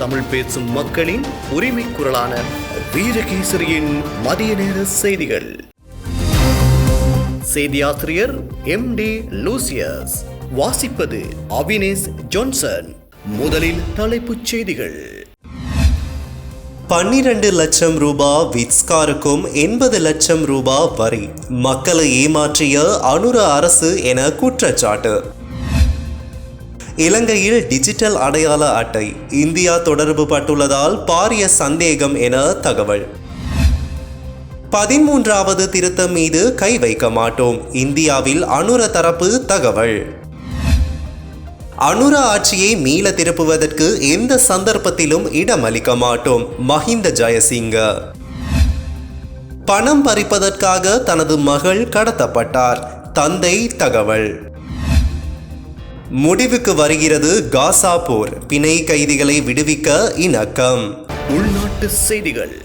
தமிழ் பேசும் மக்களின் உரிமை குரலான வீரகேசரியின் மதிய நேர செய்திகள். செய்தியாசிரியர் MD லூசியஸ், வாசிப்பது அவினேஷ் ஜான்சன். முதலில் தலைப்புச் செய்திகள். 12 லட்சம் ரூபாய் விட்ஸ்காருக்கும் 80 லட்சம் ரூபாய் வரி, மக்களை ஏமாற்றிய அனுர அரசு என குற்றச்சாட்டு. இலங்கையில் டிஜிட்டல் அடையாள அட்டை இந்தியா தொடர்பு பட்டுள்ளதால் பாரிய சந்தேகம் என தகவல். 13வது திருத்தம் மீது கை வைக்க மாட்டோம், இந்தியாவில் அனுர தரப்பு தகவல். அனுர ஆட்சியை மீள திருப்புவதற்கு எந்த சந்தர்ப்பத்திலும் இடமளிக்க மாட்டோம், மஹிந்த ஜெயசிங்க. பணம் பறிப்பதற்காக தனது மகள் கடத்தப்பட்டார், தந்தை தகவல். முடிவுக்கு வருகிறது காசா போர், பிணை கைதிகளை விடுவிக்க இணக்கம். உள்நாட்டு செய்திகள்.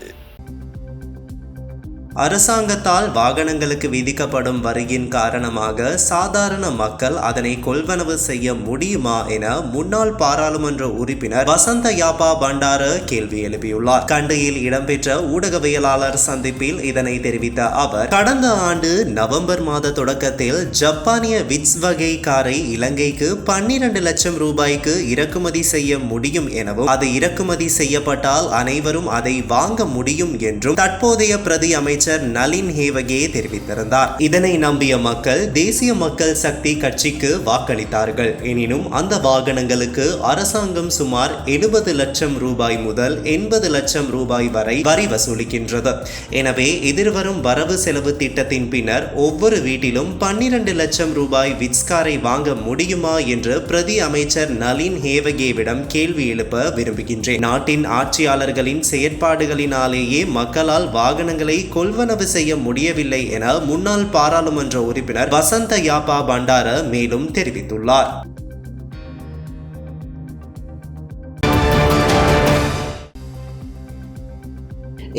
அரசாங்கத்தால் வாகனங்களுக்கு விதிக்கப்படும் வரியின் காரணமாக சாதாரண மக்கள் அதனை கொள்வனவு செய்ய முடியுமா என முன்னாள் பாராளுமன்ற உறுப்பினர் வசந்த யாப்பா பண்டார கேள்வி எழுப்பியுள்ளார். கண்டியில் இடம்பெற்ற ஊடகவியலாளர் சந்திப்பில் இதனை தெரிவித்த அவர், கடந்த ஆண்டு நவம்பர் மாத தொடக்கத்தில் ஜப்பானிய விட்ஸ் வகை காரை இலங்கைக்கு 12 லட்சம் ரூபாய்க்கு இறக்குமதி செய்ய முடியும் எனவும், அது இறக்குமதி செய்யப்பட்டால் அனைவரும் அதை வாங்க முடியும் என்றும் தற்போதைய பிரதி அமைச்சர் நளின் ஹேவகே தெரிவித்திருந்தார். இதனை நம்பிய மக்கள் தேசிய மக்கள் சக்தி கட்சிக்கு வாக்களித்தார்கள். எனினும் அந்த வாகனங்களுக்கு அரசாங்கம் சுமார் 70 லட்சம் ரூபாய் முதல் 80 லட்சம் ரூபாய் வரை வரி வசூலிக்கின்றது. எனவே எதிர்வரும் வரவு செலவு திட்டத்தின் பின்னர் ஒவ்வொரு வீட்டிலும் 12 லட்சம் ரூபாய் விட்ஸ்காரை வாங்க முடியுமா என்று பிரதி அமைச்சர் நளின் ஹேவகேவிடம் கேள்வி எழுப்ப விரும்புகின்றேன். நாட்டின் ஆட்சியாளர்களின் செயற்பாடுகளினாலேயே மக்களால் வாகனங்களை கொள்வனவு செய்ய முடியவில்லை என முன்னாள் பாராளுமன்ற உறுப்பினர் வசந்த யாப்பா பண்டார மேலும் தெரிவித்துள்ளார்.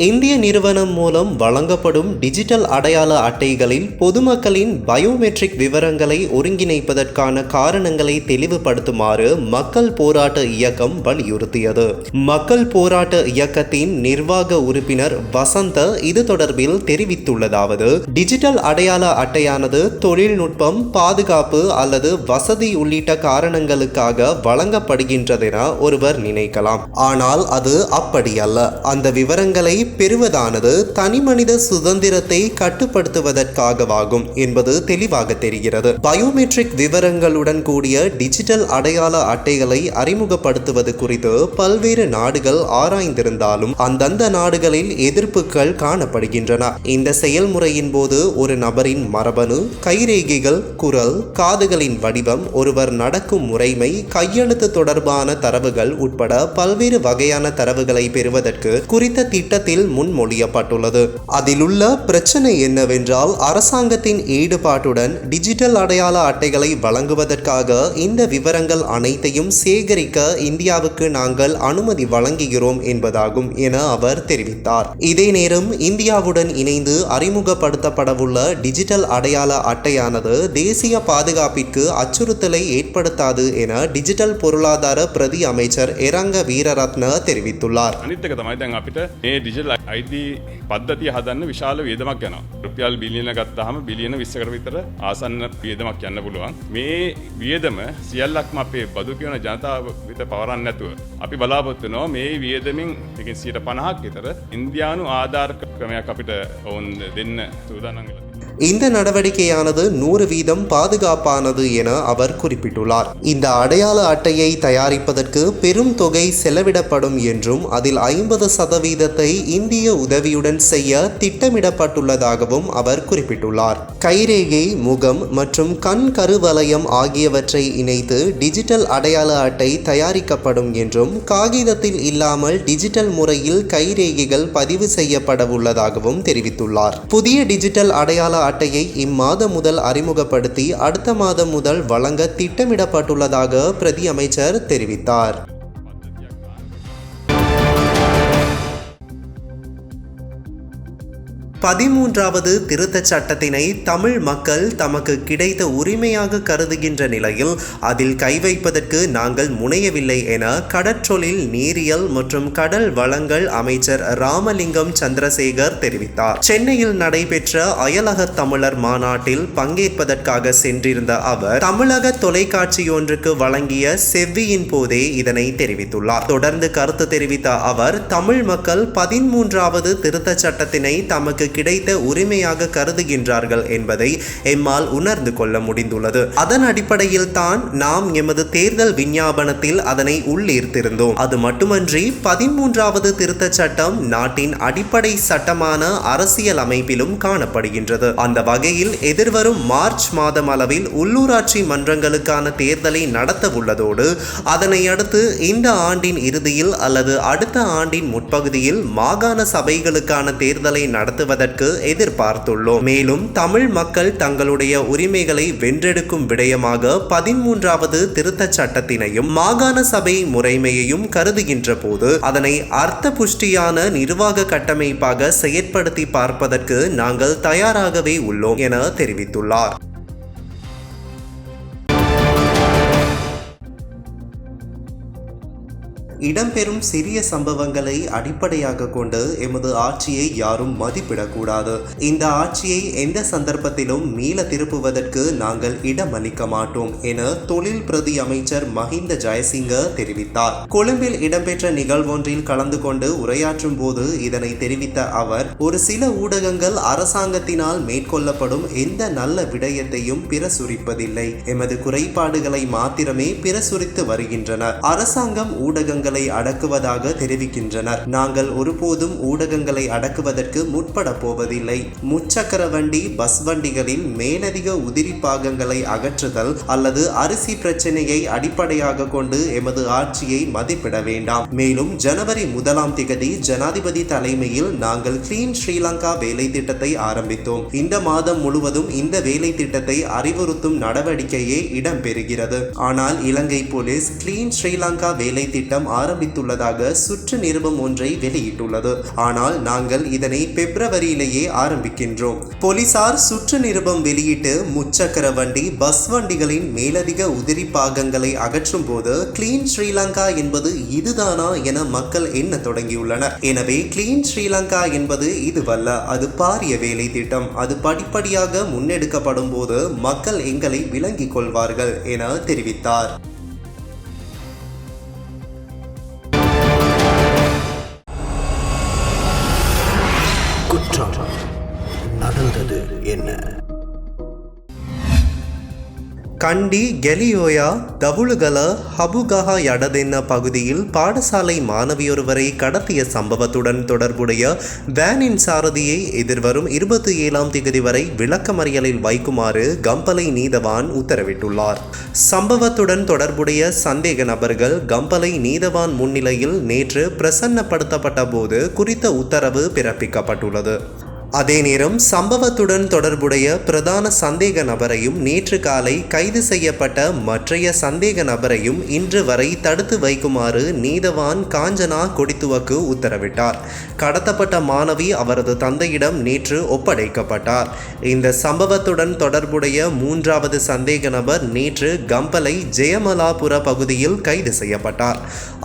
இந்திய நிறுவனம் மூலம் வழங்கப்படும் டிஜிட்டல் அடையாள அட்டைகளில் பொதுமக்களின் பயோமெட்ரிக் விவரங்களை ஒருங்கிணைப்பதற்கான காரணங்களை தெளிவுபடுத்துமாறு மக்கள் போராட்ட இயக்கம் வலியுறுத்தியது. மக்கள் போராட்ட இயக்கத்தின் நிர்வாக உறுப்பினர் வசந்த இது தொடர்பில் தெரிவித்துள்ளதாவது, டிஜிட்டல் அடையாள அட்டையானது தொழில்நுட்பம், பாதுகாப்பு அல்லது வசதி உள்ளிட்ட காரணங்களுக்காக வழங்கப்படுகின்றதென ஒருவர் நினைக்கலாம். ஆனால் அது அப்படியல்ல. அந்த விவரங்களை பெறுவதானது தனிமனித சுதந்திரத்தை கட்டுப்படுத்துவதற்காகவாகும் என்பது தெளிவாக தெரிகிறது. பயோமெட்ரிக் விவரங்களுடன் கூடிய டிஜிட்டல் அடையாள அட்டைகளை அறிமுகப்படுத்துவது குறித்து பல்வேறு நாடுகள் ஆராய்ந்திருந்தாலும் அந்தந்த நாடுகளில் எதிர்ப்புகள் காணப்படுகின்றன. இந்த செயல்முறையின் போது ஒரு நபரின் மரபணு, கைரேகைகள், குரல், காதுகளின் வடிவம், ஒருவர் நடக்கும் முறைமை, கையெழுத்து தொடர்பான தரவுகள் உட்பட பல்வேறு வகையான தரவுகளை பெறுவதற்கு குறித்த திட்டத்தில் முன்மொழியப்பட்டுள்ளது. அதிலுள்ள பிரச்சனை என்னவென்றால், அரசாங்கத்தின் ஈடுபாட்டுடன் டிஜிட்டல் அடையாள அட்டைகளை வழங்குவதற்காக இந்த விவரங்கள் அனைத்தையும் சேகரிக்க இந்தியாவுக்கு நாங்கள் அனுமதி வழங்குகிறோம் என்பதாகும் என அவர் தெரிவித்தார். இதே நேரம் இந்தியாவுடன் இணைந்து அறிமுகப்படுத்தப்படவுள்ள டிஜிட்டல் அடையாள அட்டையானது தேசிய பாதுகாப்பிற்கு அச்சுறுத்தலை ஏற்படுத்தாது என டிஜிட்டல் பொருளாதார பிரதி அமைச்சர் எரங்க வீரரத்ன தெரிவித்துள்ளார். ID පද්ධතිය හදන්න විශාල වියදමක් යනවා. රුපියල් බිලියන ගත්තාම බිලියන 20කට විතර ආසන්න වියදමක් යන්න පුළුවන්. මේ වියදම සියල්ලක්ම අපේ බදු කියන ජනතාව වෙත පවරන්න නැතුව අපි බලාපොරොත්තු වෙනවා මේ වියදමින් 50% විතර ඉන්දියානු ආධාර ක්‍රමයක් අපිට ඕන් දෙන්න සූදානම් වෙලා. இந்த நடவடிக்கையானது 100% பாதுகாப்பானது என அவர் குறிப்பிட்டுள்ளார். இந்த அடையாள அட்டையை தயாரிப்பதற்கு பெரும் தொகை செலவிடப்படும் என்றும் அதில் 50% இந்திய உதவியுடன் செய்ய திட்டமிடப்பட்டுள்ளதாகவும் அவர் குறிப்பிட்டுள்ளார். கைரேகை, முகம் மற்றும் கண் கருவலயம் ஆகியவற்றை இணைத்து டிஜிட்டல் அடையாள அட்டை தயாரிக்கப்படும் என்றும், காகிதத்தில் இல்லாமல் டிஜிட்டல் முறையில் கைரேகைகள் பதிவு செய்யப்பட உள்ளதாகவும் தெரிவித்துள்ளார். புதிய டிஜிட்டல் அடையாள அட்டையை இம்மாதம் முதல் அறிமுகப்படுத்தி அடுத்த மாதம் முதல் வழங்க திட்டமிடப்பட்டுள்ளதாக பிரதி அமைச்சர் தெரிவித்தார். 13வது திருத்தச் சட்டத்தினை தமிழ் மக்கள் தமக்கு கிடைத்த உரிமையாக கருதுகின்ற நிலையில் அதில் கை வைப்பதற்கு நாங்கள் முனையவில்லை என கடற்றொழில், நீரியல் மற்றும் கடல் வளங்கள் அமைச்சர் ராமலிங்கம் சந்திரசேகர் தெரிவித்தார். சென்னையில் நடைபெற்ற அயலக தமிழர் மாநாட்டில் பங்கேற்பதற்காக சென்றிருந்த அவர் தமிழக தொலைக்காட்சியொன்றுக்கு வழங்கிய செவ்வியின் போதே இதனை தெரிவித்துள்ளார். தொடர்ந்து கருத்து தெரிவித்த அவர் தமிழ் மக்கள் 13வது திருத்தச் சட்டத்தினை தமக்கு கிடைத்த உரிமையாக கருதுகின்றார்கள் என்பதை எம்மால் உணர்ந்து கொள்ள முடிந்துள்ளது. அதன் அடிப்படையில் தான் நாம் எமது தேர்தல் விஞ்ஞாபனத்தில் அதனை உள்ளீர்த்திருந்தோம். அது மட்டுமன்றி 13வது திருத்தச் சட்டம் நாட்டின் அடிப்படை சட்டமான அரசியல் அமைப்பிலும் காணப்படுகின்றது. அந்த வகையில் எதிர்வரும் மார்ச் மாதம் அளவில் உள்ளூராட்சி மன்றங்களுக்கான தேர்தலை நடத்த உள்ளதோடு அதனை அடுத்து இந்த ஆண்டின் இறுதியில் அல்லது அடுத்த ஆண்டின் முற்பகுதியில் மாகாண சபைகளுக்கான தேர்தலை நடத்துவதற்கு எதிர்பார்த்துள்ளோம். மேலும் தமிழ் மக்கள் தங்களுடைய உரிமைகளை வென்றெடுக்கும் விடயமாக 13வது திருத்தச் சட்டத்தினையும் மாகாண சபை முறைமையையும் கருதுகின்ற போது அதனை அர்த்த புஷ்டியான நிர்வாக கட்டமைப்பாக செயற்படுத்தி பார்ப்பதற்கு நாங்கள் தயாராகவே உள்ளோம் என தெரிவித்துள்ளார். இடம்பெறும் சிறிய சம்பவங்களை அடிப்படையாக கொண்டு எமது ஆட்சியை யாரும் மதிப்பிடக்கூடாது. இந்த ஆட்சியை எந்த சந்தர்ப்பத்திலும் மீள திருப்புவதற்கு நாங்கள் இடமளிக்க மாட்டோம் என தொழில் பிரதி அமைச்சர் மஹிந்த ஜெயசிங்க தெரிவித்தார். கொழும்பில் இடம்பெற்ற நிகழ்வொன்றில் கலந்து கொண்டு உரையாற்றும் போது இதனை தெரிவித்த அவர் ஒரு சில ஊடகங்கள் அரசாங்கத்தினால் மேற்கொள்ளப்படும் எந்த நல்ல விடயத்தையும் பிரசுரிப்பதில்லை, எமது குறைபாடுகளை மாத்திரமே பிரசுரித்து வருகின்றனர். அரசாங்கம் ஊடகங்கள் அடக்குவதாக தெரிவிக்கின்றனர். நாங்கள் ஒருபோதும் ஊடகங்களை அடக்குவதற்கு முற்பட போவதில்லை. முச்சக்கர வண்டி, பஸ் வண்டிகளில் மேலதிக உதிரி பாகங்களை அகற்றுதல் அல்லது அரிசி பிரச்சனையை அடிப்படையாக கொண்டு எமது ஆட்சியை மதிப்பிட வேண்டாம். மேலும் ஜனவரி 1ஆம் தேதி ஜனாதிபதி தலைமையில் நாங்கள் கிளீன் ஸ்ரீலங்கா வேலை திட்டத்தை ஆரம்பித்தோம். இந்த மாதம் முழுவதும் இந்த வேலை திட்டத்தை அறிவுறுத்தும் நடவடிக்கையே இடம்பெறுகிறது. ஆனால் இலங்கை போலீஸ் கிளீன் ஸ்ரீலங்கா வேலை திட்டம் ஆரம்பித்துள்ளதாக சுற்று நிருபம் ஒன்றை வெளியிட்டுள்ளது. ஆனால் நாங்கள் இதனை பிப்ரவரியிலேயே ஆரம்பிக்கின்றோம். போலீசார் சுற்று நிருபம் வெளியிட்டு முச்சக்கர வண்டி, பஸ் வண்டிகளின் மேலதிக உதிரி பாகங்களை அகற்றும் போது கிளீன் ஸ்ரீலங்கா என்பது இதுதானா என மக்கள் எண்ண தொடங்கியுள்ளனர். எனவே கிளீன் ஸ்ரீலங்கா என்பது இதுவல்ல, அது பாரிய வேலை திட்டம். அது படிப்படியாக முன்னெடுக்கப்படும் போது மக்கள் எங்களை விளங்கிக் கொள்வார்கள் என தெரிவித்தார். நடந்தது என்ன? கண்டி கெலியோயா தவுளுகல ஹபுகஹா யடதென்ன பகுதியில் பாடசாலை மாணவியொருவரை கடத்திய சம்பவத்துடன் தொடர்புடைய வேனின் சாரதியை எதிர்வரும் 27ஆம் தேதி வரை விளக்கமறியலில் வைக்குமாறு கம்பளை நீதவான் உத்தரவிட்டுள்ளார். சம்பவத்துடன் தொடர்புடைய சந்தேக நபர்கள் கம்பளை நீதவான் முன்னிலையில் நேற்று பிரசன்னப்படுத்தப்பட்ட போது குறித்த உத்தரவு பிறப்பிக்கப்பட்டுள்ளது. அதே நேரம் சம்பவத்துடன் தொடர்புடைய பிரதான சந்தேக நபரையும் நேற்று காலை கைது செய்யப்பட்ட மற்றைய சந்தேக நபரையும் இன்று வரை தடுத்து வைக்குமாறு நீதவான் காஞ்சனா கொடித்துவக்கு உத்தரவிட்டார். கடத்தப்பட்ட மாணவி அவரது தந்தையிடம் நேற்று ஒப்படைக்கப்பட்டார். இந்த சம்பவத்துடன் தொடர்புடைய 3வது சந்தேக நபர் நேற்று கம்பளை ஜெயமலாபுர பகுதியில் கைது செய்யப்பட்டார்.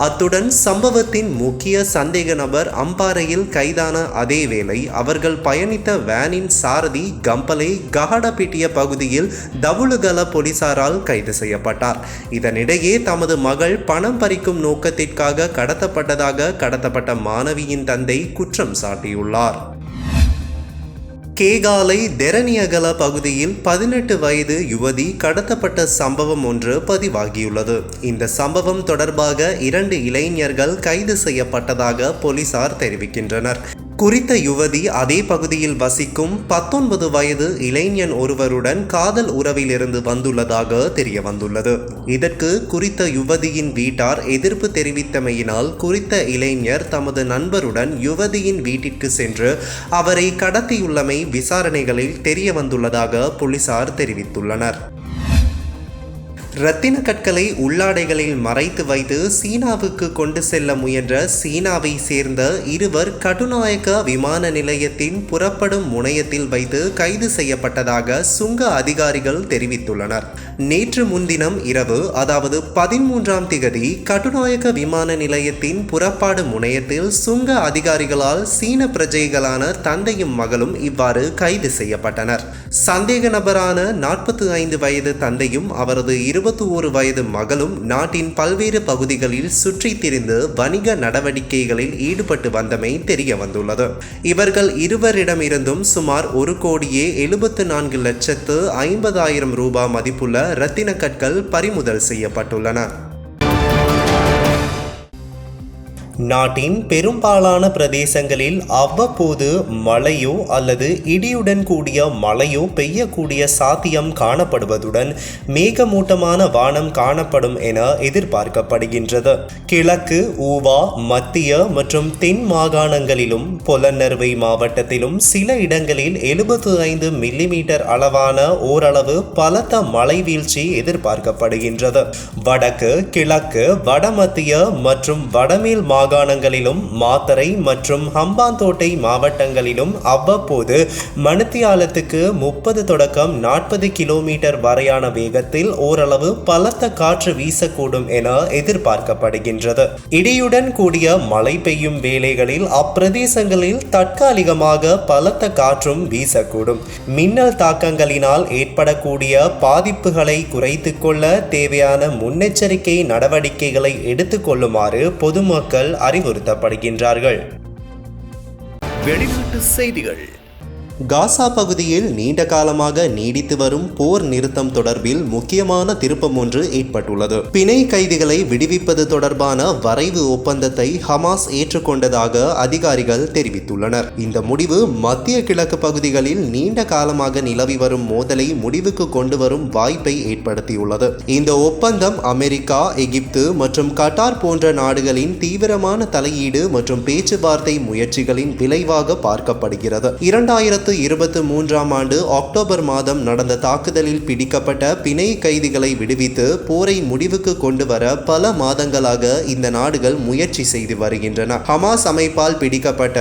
அத்துடன் சம்பவத்தின் முக்கிய சந்தேக நபர் அம்பாறையில் கைதான அதேவேளை அவர்கள் பயணித்த வேனின் சாரதி கம்பளை கஹடபிட்டிய பகுதியில் தவுளுகல போலீசாரால் கைது செய்யப்பட்டார். இதனிடையே தமது மகள் பணம் பறிக்கும் நோக்கத்திற்காக கடத்தப்பட்டதாக கடத்தப்பட்ட மாணவியின் தந்தை குற்றம் சாட்டியுள்ளார். கேகாலை தெரனியகல பகுதியில் 18 வயது யுவதி கடத்தப்பட்ட சம்பவம் ஒன்று பதிவாகியுள்ளது. இந்த சம்பவம் தொடர்பாக 2 இளைஞர்கள் கைது செய்யப்பட்டதாக போலீசார் தெரிவிக்கின்றனர். குறித்த யுவதி அதே பகுதியில் வசிக்கும் 19 வயது இளைஞன் ஒருவருடன் காதல் உறவிலிருந்து வந்துள்ளதாக தெரிய வந்துள்ளது. இதற்கு குறித்த யுவதியின் வீட்டார் எதிர்ப்பு தெரிவித்தமையினால் குறித்த இளைஞர் தமது நண்பருடன் யுவதியின் வீட்டிற்கு சென்று அவரை கடத்தியுள்ளமை விசாரணைகளில் தெரிய வந்துள்ளதாக போலீசார் தெரிவித்துள்ளனர். இரத்தின கற்களை உள்ளாடைகளில் மறைத்து வைத்து சீனாவுக்கு கொண்டு செல்ல முயன்ற சீனாவை சேர்ந்த இருவர் கட்டுநாயக்க விமான நிலையத்தின் புறப்படும் முனையத்தில் வைத்து கைது செய்யப்பட்டதாக சுங்க அதிகாரிகள் தெரிவித்துள்ளனர். நேற்று முன்தினம் இரவு, அதாவது 13ஆம் திகதி, கட்டுநாயக்க விமான நிலையத்தின் புறப்பாடு முனையத்தில் சுங்க அதிகாரிகளால் சீன பிரஜைகளான தந்தையும் மகளும் இவ்வாறு கைது செய்யப்பட்டனர். சந்தேக நபரான 45 வயது தந்தையும் அவரது 21 வயது மகளும் நாட்டின் பல்வேறு பகுதிகளில் சுற்றித் திரிந்து வணிக நடவடிக்கைகளில் ஈடுபட்டு வந்தமை தெரிய வந்துள்ளது. இவர்கள் இருவரிடமிருந்தும் சுமார் 1,74,50,000 ரூபாய் மதிப்புள்ள இரத்தின கற்கள் பறிமுதல் செய்யப்பட்டுள்ளன. நாட்டின் பெரும்பாலான பிரதேசங்களில் அவ்வப்போது மழையோ அல்லது இடியுடன் கூடிய மழையோ பெய்யக்கூடிய சாத்தியம் காணப்படுவதுடன் மேகமூட்டமான வானம் காணப்படும் என எதிர்பார்க்கப்படுகின்றது. கிழக்கு, ஊவா, மத்திய மற்றும் தென் மாகாணங்களிலும் பொலன்னறுவை மாவட்டத்திலும் சில இடங்களில் 75 மில்லிமீட்டர் அளவான ஓரளவு பலத்த மழை வீழ்ச்சி எதிர்பார்க்கப்படுகின்றது. வடக்கு, கிழக்கு, வடமத்திய மற்றும் வடமேல் மாகாணங்களிலும் மாத்தறை மற்றும் ஹம்பாந்தோட்டை மாவட்டங்களிலும் அவ்வப்போது மணித்தியாலத்துக்கு 30 தொடக்கம் 40 கிலோமீட்டர் வரையான வேகத்தில் ஓரளவு பலத்த காற்று வீசக்கூடும் என எதிர்பார்க்கப்படுகின்றது. இடியுடன் கூடிய மழை பெய்யும் வேளைகளில் அப்பிரதேசங்களில் தற்காலிகமாக பலத்த காற்றும் வீசக்கூடும். மின்னல் தாக்கங்களினால் ஏற்படக்கூடிய பாதிப்புகளை குறைத்துக் கொள்ள தேவையான முன்னெச்சரிக்கை நடவடிக்கைகளை எடுத்துக் கொள்ளுமாறு பொதுமக்கள் அறிவுறுத்தப்படுகின்றார்கள். வெளிநாட்டு செய்திகள். காசா பகுதியில் நீண்ட காலமாக நீடித்து வரும் போர் நிறுத்தம் தொடர்பில் முக்கியமான திருப்பம் ஒன்று ஏற்பட்டுள்ளது. பிணை கைதிகளை விடுவிப்பது தொடர்பான வரைவு ஒப்பந்தத்தை ஹமாஸ் ஏற்றுக்கொண்டதாக அதிகாரிகள் தெரிவித்துள்ளனர். இந்த முடிவு மத்திய கிழக்கு பகுதிகளில் நீண்ட காலமாக நிலவி வரும் மோதலை முடிவுக்கு கொண்டு வரும் வாய்ப்பை ஏற்படுத்தியுள்ளது. இந்த ஒப்பந்தம் அமெரிக்கா, எகிப்து மற்றும் கட்டார் போன்ற நாடுகளின் தீவிரமான தலையீடு மற்றும் பேச்சுவார்த்தை முயற்சிகளின் விளைவாக பார்க்கப்படுகிறது. 2023ஆம் ஆண்டு அக்டோபர் மாதம் நடந்த தாக்குதலில் பிடிக்கப்பட்ட பிணை கைதிகளை விடுவித்து போரை முடிவுக்கு கொண்டு வர பல மாதங்களாக இந்த நாடுகள் முயற்சி செய்து வருகின்றன. ஹமாஸ் அமைப்பால் பிடிக்கப்பட்ட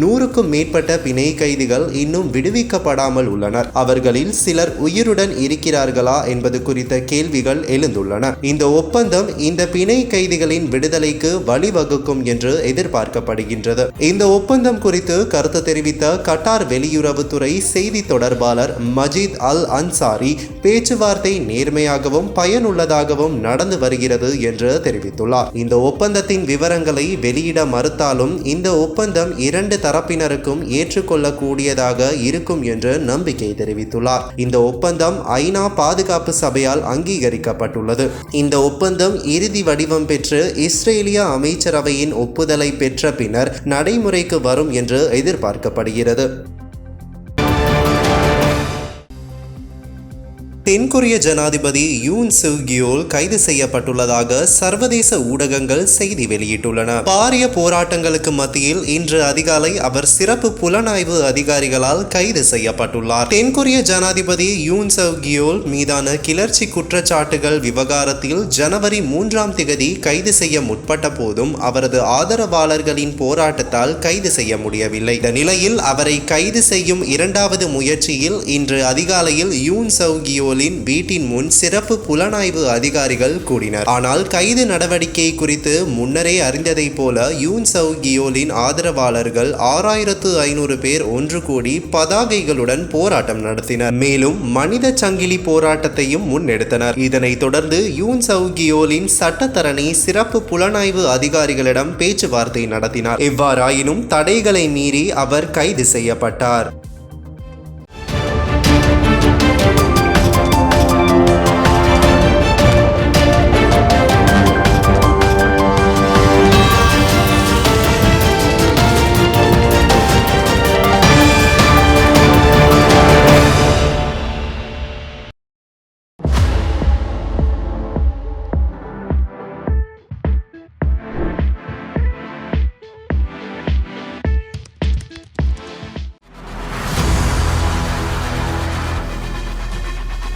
100க்கும் மேற்பட்ட பிணை கைதிகள் இன்னும் விடுவிக்கப்படாமல் உள்ளனர். அவர்களில் சிலர் உயிருடன் இருக்கிறார்களா என்பது குறித்த கேள்விகள் எழுந்துள்ளன. இந்த ஒப்பந்தம் இந்த பிணை கைதிகளின் விடுதலைக்கு வழிவகுக்கும் என்று எதிர்பார்க்கப்படுகின்றது. இந்த ஒப்பந்தம் குறித்து கருத்து தெரிவித்த கட்டார் வெளியுறவுத்துறை செய்தி தொடர்பாளர் மஜித் அல் அன்சாரி பேச்சுவார்த்தை நேர்மையாகவும் பயனுள்ளதாகவும் நடந்து வருகிறது என்று தெரிவித்துள்ளார். இந்த ஒப்பந்தத்தின் விவரங்களை வெளியிட மறுத்தாலும் இந்த ஒப்பந்தம் 2 தரப்பினருக்கும் ஏற்றுக்கொள்ளக்கூடியதாக இருக்கும் என்று நம்பிக்கை தெரிவித்துள்ளார். இந்த ஒப்பந்தம் ஐநா பாதுகாப்பு சபையால் அங்கீகரிக்கப்பட்டுள்ளது. இந்த ஒப்பந்தம் இறுதி வடிவம் பெற்று இஸ்ரேலிய அமைச்சரவையின் ஒப்புதலை பெற்ற பின்னர் நடைமுறைக்கு வரும் என்று எதிர்பார்க்கப்படுகிறது. தென்கொரிய ஜனாதிபதி யூன் சுக் யோல் கைது செய்யப்பட்டுள்ளதாக சர்வதேச ஊடகங்கள் செய்தி வெளியிட்டுள்ளன. பாரிய போராட்டங்களுக்கு மத்தியில் இன்று அதிகாலை அவர் சிறப்பு புலனாய்வு அதிகாரிகளால் கைது செய்யப்பட்டுள்ளார். தென்கொரிய ஜனாதிபதி யூன் சுக் யோல் மீதான கிளர்ச்சி குற்றச்சாட்டுகள் விவகாரத்தில் ஜனவரி 3ஆம் திகதி கைது செய்ய முற்பட்ட போதும் அவரது ஆதரவாளர்களின் போராட்டத்தால் கைது செய்ய முடியவில்லை. இந்த நிலையில் அவரை கைது செய்யும் 2வது முயற்சியில் இன்று அதிகாலையில் யூன் சுக் யோல் வீட்டின் முன் சிறப்பு புலனாய்வு அதிகாரிகள் கூடினர். ஆனால் கைது நடவடிக்கை குறித்து முன்னரே அறிந்ததை போல யூன் சுக் கியோலின் ஆதரவாளர்கள் 6500 பேர் ஒன்று கூடி பதாகைகளுடன் போராட்டம் நடத்தினர். மேலும் மனித சங்கிலி போராட்டத்தையும் முன்னெடுத்தனர். இதனைத் தொடர்ந்து யூன் சுக் கியோலின் சட்டத்தரணி சிறப்பு புலனாய்வு அதிகாரிகளிடம் பேச்சுவார்த்தை நடத்தினார். எவ்வாறாயினும் தடைகளை மீறி அவர் கைது செய்யப்பட்டார்.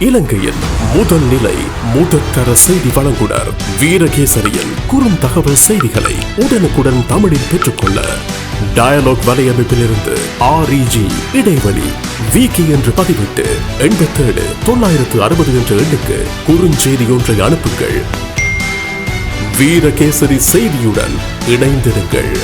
இலங்கையின் முதல் நிலை முதற்தர செய்தி வழங்குனர் வீரகேசரியின் குறுந்தகவல் செய்திகளை உடனுக்குடன் தமிழில் பெற்றுக்கொள்ள டயலாக் வலையமைப்பிலிருந்து REG இடைவெளி வீக்கி என்று பதிவிட்டு 87 960 என்ற எண்ணுக்கு குறுஞ்செய்தி ஒன்றை அனுப்புங்கள். வீரகேசரி செய்தியுடன் இணைந்திருங்கள்.